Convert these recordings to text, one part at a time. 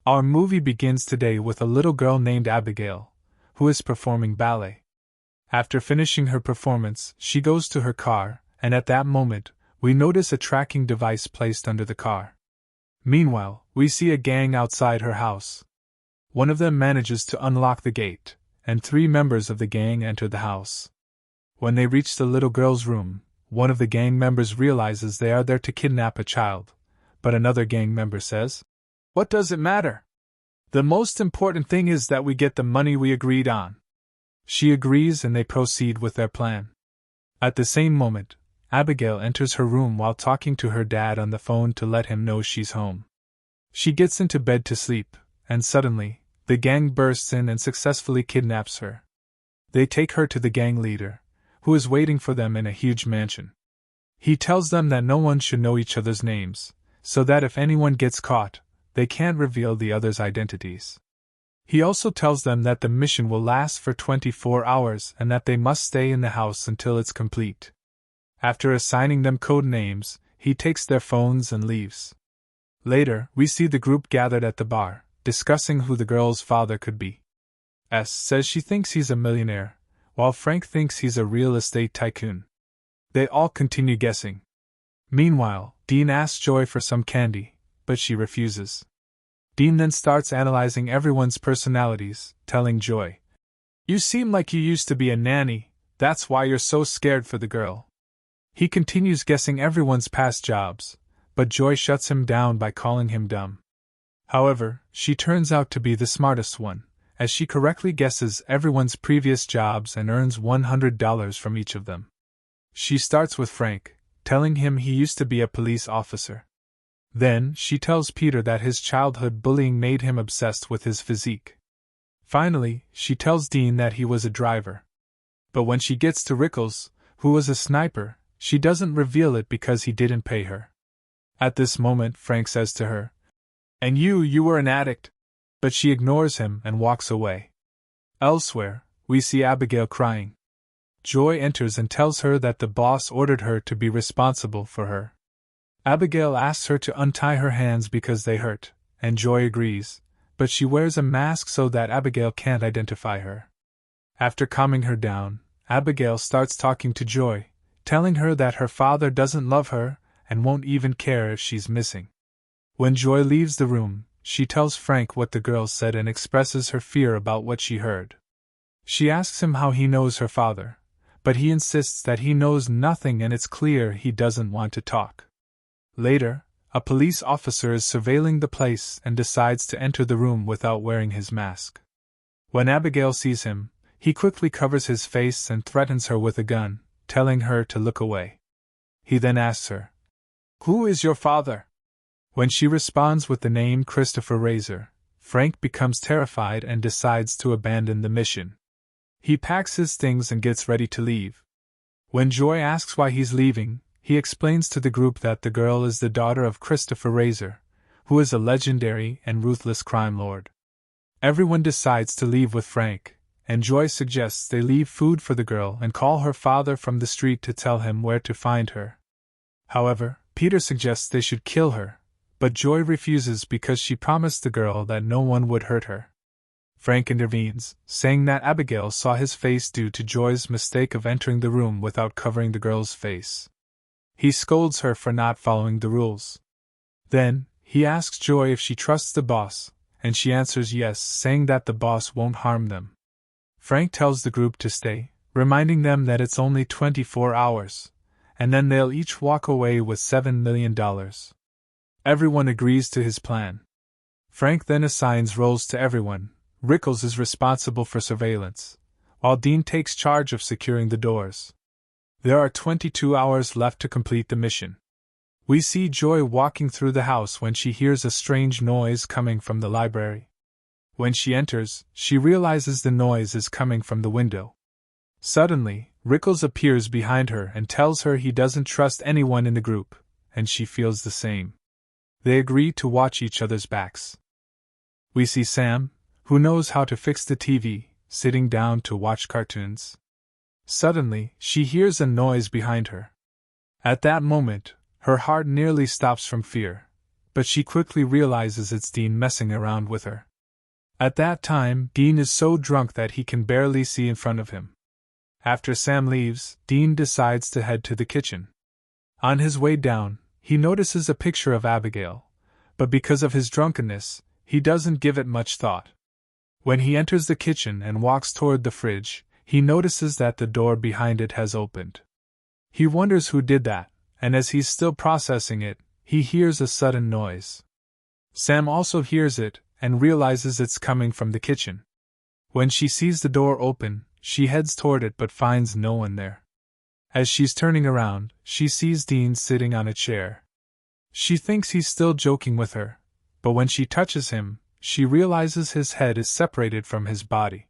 Our movie begins today with a little girl named Abigail, who is performing ballet. After finishing her performance, she goes to her car, and at that moment, we notice a tracking device placed under the car. Meanwhile, we see a gang outside her house. One of them manages to unlock the gate, and 3 members of the gang enter the house. When they reach the little girl's room, one of the gang members realizes they are there to kidnap a child, but another gang member says, "What does it matter? The most important thing is that we get the money we agreed on." She agrees and they proceed with their plan. At the same moment, Abigail enters her room while talking to her dad on the phone to let him know she's home. She gets into bed to sleep, and suddenly, the gang bursts in and successfully kidnaps her. They take her to the gang leader, who is waiting for them in a huge mansion. He tells them that no one should know each other's names, so that if anyone gets caught, they can't reveal the other's identities. He also tells them that the mission will last for 24 hours and that they must stay in the house until it's complete. After assigning them code names, he takes their phones and leaves. Later, we see the group gathered at the bar, discussing who the girl's father could be. S says she thinks he's a millionaire, while Frank thinks he's a real estate tycoon. They all continue guessing. Meanwhile, Dean asks Joy for some candy, but she refuses. Dean then starts analyzing everyone's personalities, telling Joy, "You seem like you used to be a nanny, that's why you're so scared for the girl." He continues guessing everyone's past jobs, but Joy shuts him down by calling him dumb. However, she turns out to be the smartest one, as she correctly guesses everyone's previous jobs and earns $100 from each of them. She starts with Frank, telling him he used to be a police officer. Then, she tells Peter that his childhood bullying made him obsessed with his physique. Finally, she tells Dean that he was a driver. But when she gets to Rickles, who was a sniper, she doesn't reveal it because he didn't pay her. At this moment, Frank says to her, "And you were an addict." But she ignores him and walks away. Elsewhere, we see Abigail crying. Joy enters and tells her that the boss ordered her to be responsible for her. Abigail asks her to untie her hands because they hurt, and Joy agrees, but she wears a mask so that Abigail can't identify her. After calming her down, Abigail starts talking to Joy, telling her that her father doesn't love her and won't even care if she's missing. When Joy leaves the room, she tells Frank what the girl said and expresses her fear about what she heard. She asks him how he knows her father, but he insists that he knows nothing and it's clear he doesn't want to talk. Later, a police officer is surveilling the place and decides to enter the room without wearing his mask. When Abigail sees him, he quickly covers his face and threatens her with a gun, telling her to look away. He then asks her, "Who is your father?" When she responds with the name Christopher Razor, Frank becomes terrified and decides to abandon the mission. He packs his things and gets ready to leave. When Joy asks why he's leaving, he explains to the group that the girl is the daughter of Christopher Razor, who is a legendary and ruthless crime lord. Everyone decides to leave with Frank, and Joy suggests they leave food for the girl and call her father from the street to tell him where to find her. However, Peter suggests they should kill her, but Joy refuses because she promised the girl that no one would hurt her. Frank intervenes, saying that Abigail saw his face due to Joy's mistake of entering the room without covering the girl's face. He scolds her for not following the rules. Then, he asks Joy if she trusts the boss, and she answers yes, saying that the boss won't harm them. Frank tells the group to stay, reminding them that it's only 24 hours, and then they'll each walk away with $7 million. Everyone agrees to his plan. Frank then assigns roles to everyone. Rickles is responsible for surveillance, while Dean takes charge of securing the doors. There are 22 hours left to complete the mission. We see Joy walking through the house when she hears a strange noise coming from the library. When she enters, she realizes the noise is coming from the window. Suddenly, Rickles appears behind her and tells her he doesn't trust anyone in the group, and she feels the same. They agree to watch each other's backs. We see Sam, who knows how to fix the TV, sitting down to watch cartoons. Suddenly, she hears a noise behind her. At that moment, her heart nearly stops from fear, but she quickly realizes it's Dean messing around with her. At that time, Dean is so drunk that he can barely see in front of him. After Sam leaves, Dean decides to head to the kitchen. On his way down, he notices a picture of Abigail, but because of his drunkenness, he doesn't give it much thought. When he enters the kitchen and walks toward the fridge, he notices that the door behind it has opened. He wonders who did that, and as he's still processing it, he hears a sudden noise. Sam also hears it and realizes it's coming from the kitchen. When she sees the door open, she heads toward it but finds no one there. As she's turning around, she sees Dean sitting on a chair. She thinks he's still joking with her, but when she touches him, she realizes his head is separated from his body.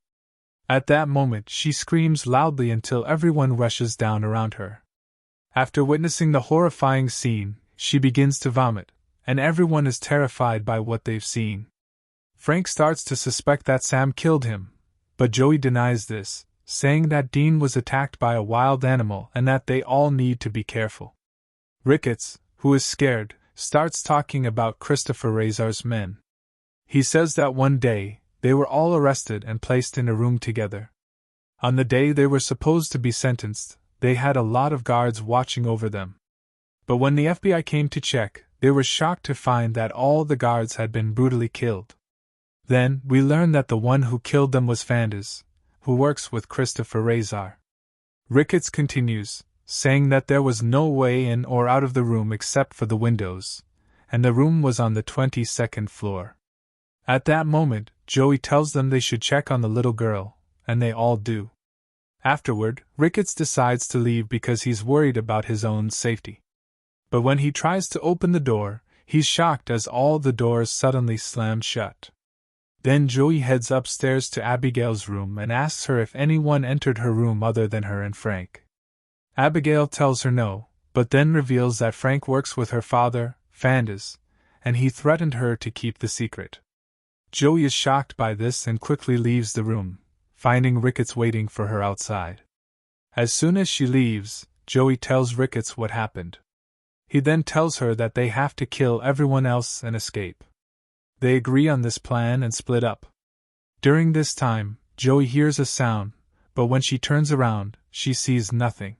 At that moment, she screams loudly until everyone rushes down around her. After witnessing the horrifying scene, she begins to vomit, and everyone is terrified by what they've seen. Frank starts to suspect that Sam killed him, but Joey denies this, saying that Dean was attacked by a wild animal and that they all need to be careful. Ricketts, who is scared, starts talking about Christopher Razor's men. He says that one day, they were all arrested and placed in a room together. On the day they were supposed to be sentenced, they had a lot of guards watching over them. But when the FBI came to check, they were shocked to find that all the guards had been brutally killed. Then, we learn that the one who killed them was Fanders, who works with Christopher Razor. Ricketts continues, saying that there was no way in or out of the room except for the windows, and the room was on the 22nd floor. At that moment, Joey tells them they should check on the little girl, and they all do. Afterward, Ricketts decides to leave because he's worried about his own safety. But when he tries to open the door, he's shocked as all the doors suddenly slam shut. Then Joey heads upstairs to Abigail's room and asks her if anyone entered her room other than her and Frank. Abigail tells her no, but then reveals that Frank works with her father, Fanders, and he threatened her to keep the secret. Joey is shocked by this and quickly leaves the room, finding Ricketts waiting for her outside. As soon as she leaves, Joey tells Ricketts what happened. He then tells her that they have to kill everyone else and escape. They agree on this plan and split up. During this time, Joey hears a sound, but when she turns around, she sees nothing.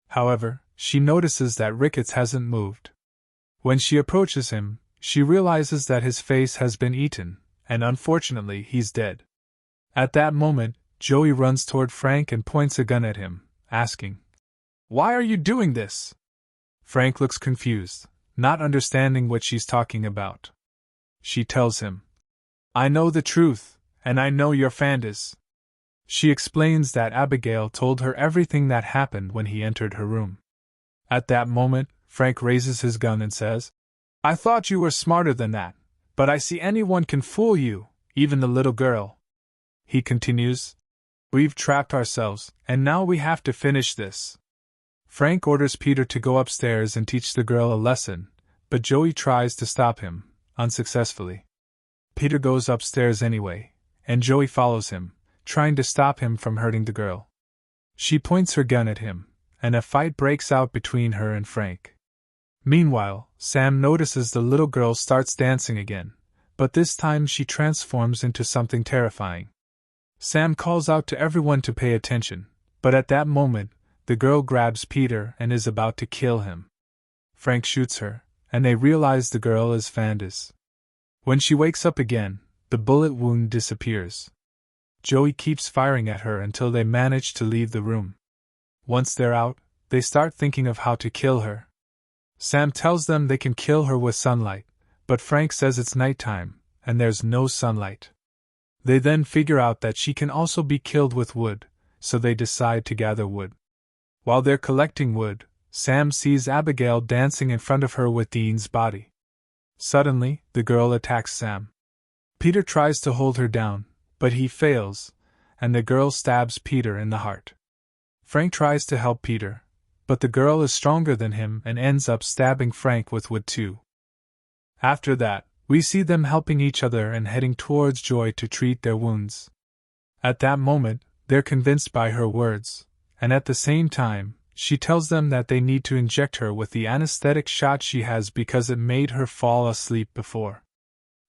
However, she notices that Ricketts hasn't moved. When she approaches him, she realizes that his face has been eaten, and unfortunately he's dead. At that moment, Joey runs toward Frank and points a gun at him, asking, "Why are you doing this?" Frank looks confused, not understanding what she's talking about. She tells him, "I know the truth, and I know you're Fanders." She explains that Abigail told her everything that happened when he entered her room. At that moment, Frank raises his gun and says, "I thought you were smarter than that, but I see anyone can fool you, even the little girl." He continues, "We've trapped ourselves, and now we have to finish this." Frank orders Peter to go upstairs and teach the girl a lesson, but Joey tries to stop him, unsuccessfully. Peter goes upstairs anyway, and Joey follows him, trying to stop him from hurting the girl. She points her gun at him, and a fight breaks out between her and Frank. Meanwhile, Sam notices the little girl starts dancing again, but this time she transforms into something terrifying. Sam calls out to everyone to pay attention, but at that moment, the girl grabs Peter and is about to kill him. Frank shoots her, and they realize the girl is Fanders. When she wakes up again, the bullet wound disappears. Joey keeps firing at her until they manage to leave the room. Once they're out, they start thinking of how to kill her. Sam tells them they can kill her with sunlight, but Frank says it's nighttime, and there's no sunlight. They then figure out that she can also be killed with wood, so they decide to gather wood. While they're collecting wood, Sam sees Abigail dancing in front of her with Dean's body. Suddenly, the girl attacks Sam. Peter tries to hold her down, but he fails, and the girl stabs Peter in the heart. Frank tries to help Peter, but the girl is stronger than him and ends up stabbing Frank with wood too. After that, we see them helping each other and heading towards Joy to treat their wounds. At that moment, they're convinced by her words, and at the same time, She tells them that they need to inject her with the anesthetic shot she has because it made her fall asleep before.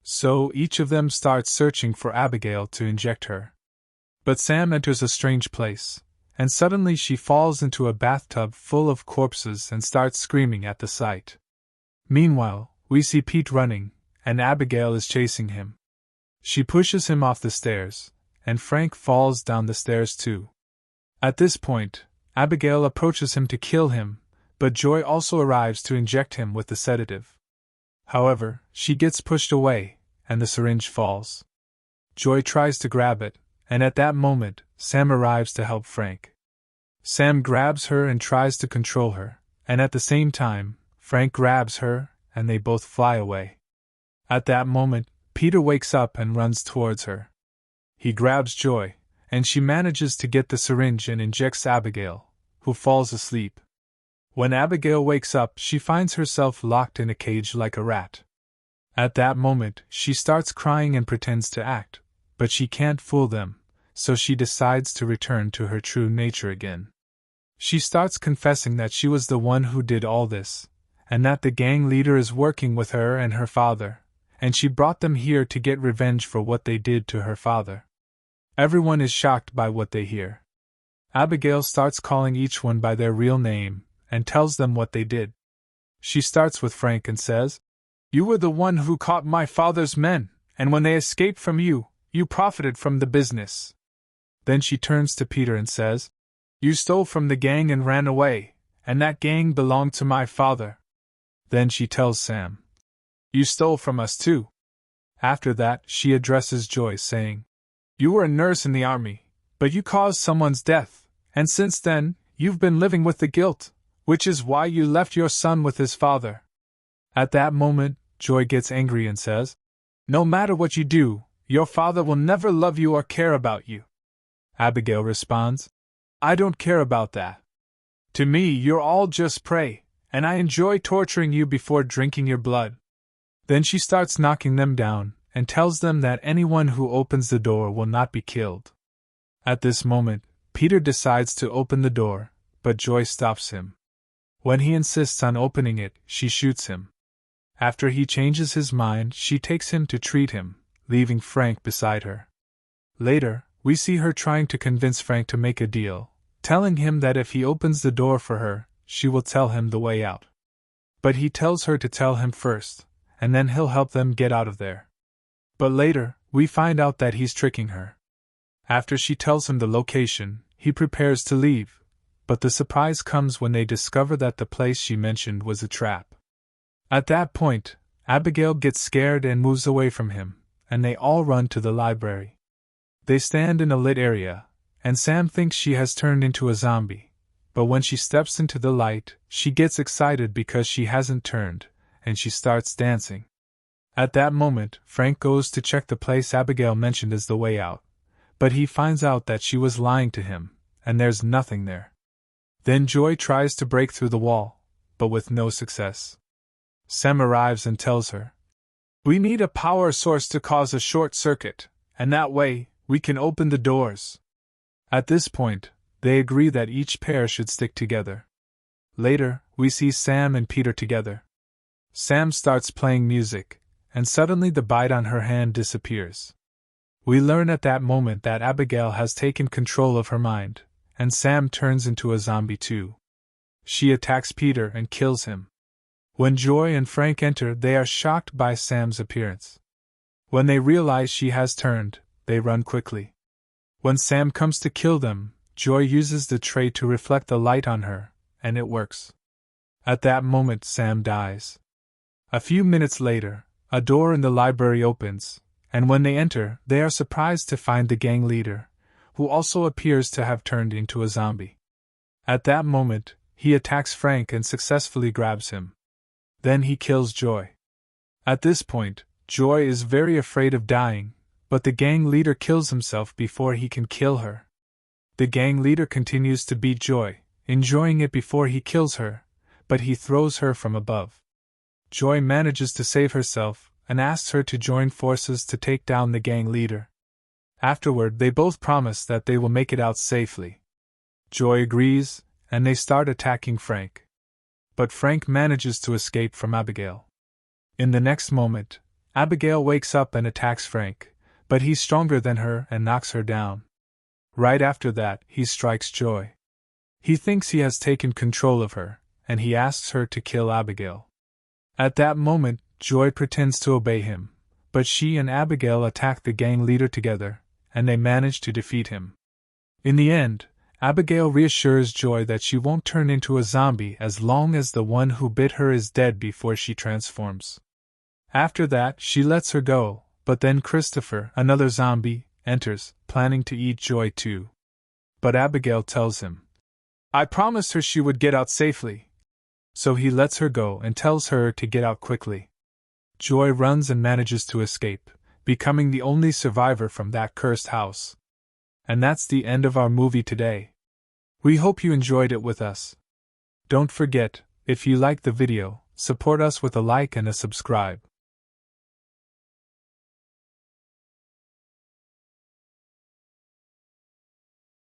So each of them starts searching for Abigail to inject her. But Sam enters a strange place, and suddenly she falls into a bathtub full of corpses and starts screaming at the sight. Meanwhile, we see Pete running, and Abigail is chasing him. She pushes him off the stairs, and Frank falls down the stairs too. At this point, Abigail approaches him to kill him, but Joy also arrives to inject him with the sedative. However, she gets pushed away, and the syringe falls. Joy tries to grab it, and at that moment, Sam arrives to help Frank. Sam grabs her and tries to control her, and at the same time, Frank grabs her, and they both fly away. At that moment, Peter wakes up and runs towards her. He grabs Joy, and she manages to get the syringe and injects Abigail, who falls asleep. When Abigail wakes up, she finds herself locked in a cage like a rat. At that moment, she starts crying and pretends to act, but she can't fool them, so she decides to return to her true nature again. She starts confessing that she was the one who did all this, and that the gang leader is working with her and her father, and she brought them here to get revenge for what they did to her father. Everyone is shocked by what they hear. Abigail starts calling each one by their real name, and tells them what they did. She starts with Frank and says, "You were the one who caught my father's men, and when they escaped from you, you profited from the business." Then she turns to Peter and says, "You stole from the gang and ran away, and that gang belonged to my father." Then she tells Sam, "You stole from us too." After that, she addresses Joy, saying, "You were a nurse in the army, but you caused someone's death, and since then, you've been living with the guilt, which is why you left your son with his father." At that moment, Joy gets angry and says, "No matter what you do, your father will never love you or care about you." Abigail responds, "I don't care about that. To me, you're all just prey, and I enjoy torturing you before drinking your blood." Then she starts knocking them down, and tells them that anyone who opens the door will not be killed. At this moment, Peter decides to open the door, but Joy stops him. When he insists on opening it, she shoots him. After he changes his mind, she takes him to treat him, leaving Frank beside her. Later, we see her trying to convince Frank to make a deal, telling him that if he opens the door for her, she will tell him the way out. But he tells her to tell him first, and then he'll help them get out of there. But later, we find out that he's tricking her. After she tells him the location, he prepares to leave, but the surprise comes when they discover that the place she mentioned was a trap. At that point, Abigail gets scared and moves away from him, and they all run to the library. They stand in a lit area, and Sam thinks she has turned into a zombie, but when she steps into the light, she gets excited because she hasn't turned, and she starts dancing. At that moment, Frank goes to check the place Abigail mentioned as the way out, but he finds out that she was lying to him, and there's nothing there. Then Joy tries to break through the wall, but with no success. Sam arrives and tells her, "We need a power source to cause a short circuit, and that way, we can open the doors." At this point, they agree that each pair should stick together. Later, we see Sam and Peter together. Sam starts playing music, and suddenly the bite on her hand disappears. We learn at that moment that Abigail has taken control of her mind, and Sam turns into a zombie too. She attacks Peter and kills him. When Joy and Frank enter, they are shocked by Sam's appearance. When they realize she has turned, they run quickly. When Sam comes to kill them, Joy uses the tray to reflect the light on her, and it works. At that moment, Sam dies. A few minutes later, a door in the library opens, and when they enter, they are surprised to find the gang leader, who also appears to have turned into a zombie. At that moment, he attacks Frank and successfully grabs him. Then he kills Joy. At this point, Joy is very afraid of dying, but the gang leader kills himself before he can kill her. The gang leader continues to beat Joy, enjoying it before he kills her, but he throws her from above. Joy manages to save herself, and asks her to join forces to take down the gang leader. Afterward, they both promise that they will make it out safely. Joy agrees, and they start attacking Frank. But Frank manages to escape from Abigail. In the next moment, Abigail wakes up and attacks Frank, but he's stronger than her and knocks her down. Right after that, he strikes Joy. He thinks he has taken control of her, and he asks her to kill Abigail. At that moment, Joy pretends to obey him, but she and Abigail attack the gang leader together, and they manage to defeat him. In the end, Abigail reassures Joy that she won't turn into a zombie as long as the one who bit her is dead before she transforms. After that, she lets her go, but then Christopher, another zombie, enters, planning to eat Joy too. But Abigail tells him, "I promised her she would get out safely." So he lets her go and tells her to get out quickly. Joy runs and manages to escape, becoming the only survivor from that cursed house. And that's the end of our movie today. We hope you enjoyed it with us. Don't forget, if you liked the video, support us with a like and a subscribe.